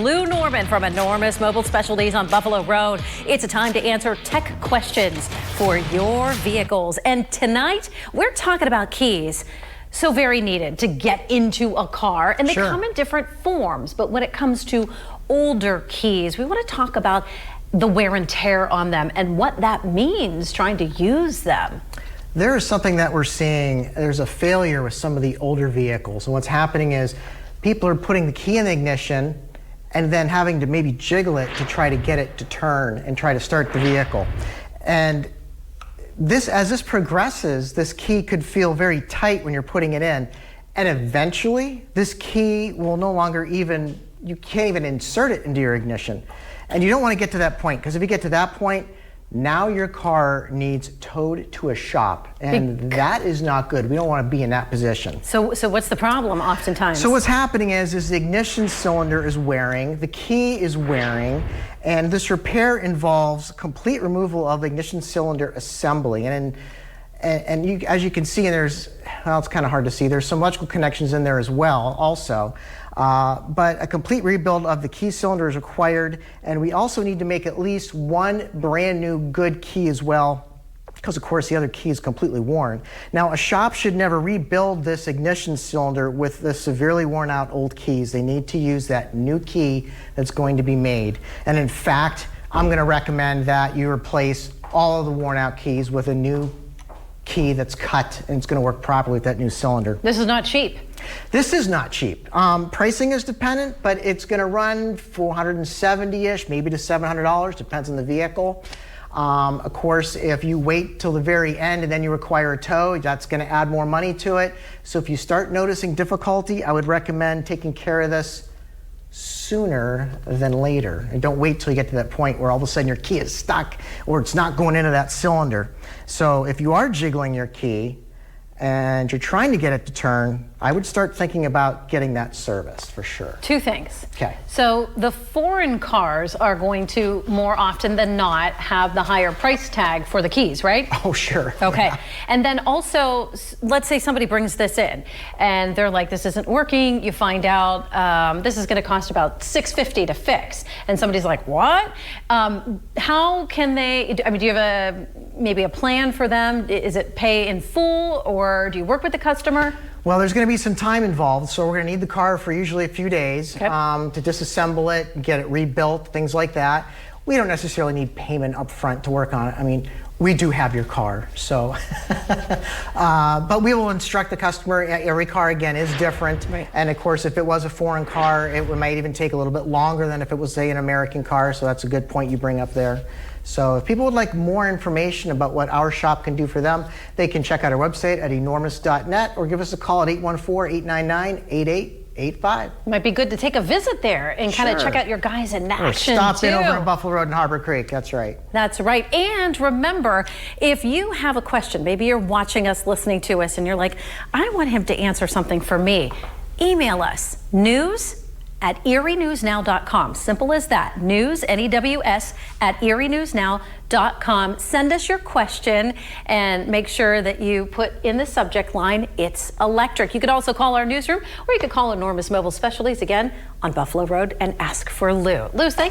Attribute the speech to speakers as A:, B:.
A: Lou Norman from Enormous Mobile Specialties on Buffalo Road. It's a time to answer tech questions for your vehicles. And tonight, we're talking about keys. So very needed to get into a car. And they come in different forms. But when it comes to older keys, we want to talk about the wear and tear on them and what that means trying to use them.
B: There is something that we're seeing. There's a failure with some of the older vehicles. And what's happening is people are putting the key in the ignition and then having to maybe jiggle it to try to get it to turn and try to start the vehicle. And as this progresses, this key could feel very tight when you're putting it in. And eventually, this key will no longer you can't even insert it into your ignition. And you don't want to get to that point, because if you get to that point, now your car needs towed to a shop, and that is not good. We don't want to be in that position.
A: So what's the problem oftentimes?
B: So what's happening is the ignition cylinder is wearing, the key is wearing, and this repair involves complete removal of the ignition cylinder assembly. And as you can see, it's kind of hard to see, there's some electrical connections in there as well also. But a complete rebuild of the key cylinder is required, and we also need to make at least one brand new good key as well, because of course the other key is completely worn. Now, a shop should never rebuild this ignition cylinder with the severely worn out old keys. They need to use that new key that's going to be made. And in fact, I'm going to recommend that you replace all of the worn out keys with a new key that's cut, and it's going to work properly with that new cylinder.
A: This is not cheap.
B: This is not cheap. Pricing is dependent, but it's going to run $470-ish, maybe to $700, depends on the vehicle. Of course, if you wait till the very end and then you require a tow, that's going to add more money to it. So if you start noticing difficulty, I would recommend taking care of this sooner than later. And don't wait till you get to that point where all of a sudden your key is stuck or it's not going into that cylinder. So if you are jiggling your key and you're trying to get it to turn, I would start thinking about getting that serviced for sure.
A: Two things.
B: Okay.
A: So the foreign cars are going to more often than not have the higher price tag for the keys, right?
B: Oh, sure.
A: Okay.
B: Yeah.
A: And then also, let's say somebody brings this in and they're like, this isn't working. You find out this is going to cost about $650 to fix. And somebody's like, what? How can they, do you have maybe a plan for them? Is it pay in full, or do you work with the customer?
B: Well, there's going to be some time involved, so we're going to need the car for usually a few days to disassemble it and get it rebuilt, things like that. We don't necessarily need payment up front to work on it. I mean, we do have your car, so. But we will instruct the customer. Every car, again, is different. Right. And of course, if it was a foreign car, it might even take a little bit longer than if it was, say, an American car, so that's a good point you bring up there. So if people would like more information about what our shop can do for them, they can check out our website at enormous.net or give us a call at 814-899-8885.
A: Might be good to take a visit there and kind of check out your guys in action,
B: or stop in over in Buffalo Road and Harbor Creek. That's right.
A: That's right. And remember, if you have a question, maybe you're watching us, listening to us, and you're like, I want him to answer something for me, email us, news@erienewsnow.com. Simple as that. News, N-E-W-S, at erienewsnow.com. Send us your question and make sure that you put in the subject line, it's electric. You could also call our newsroom, or you could call Enormous Mobile Specialties again on Buffalo Road and ask for Lou. Lou, thanks.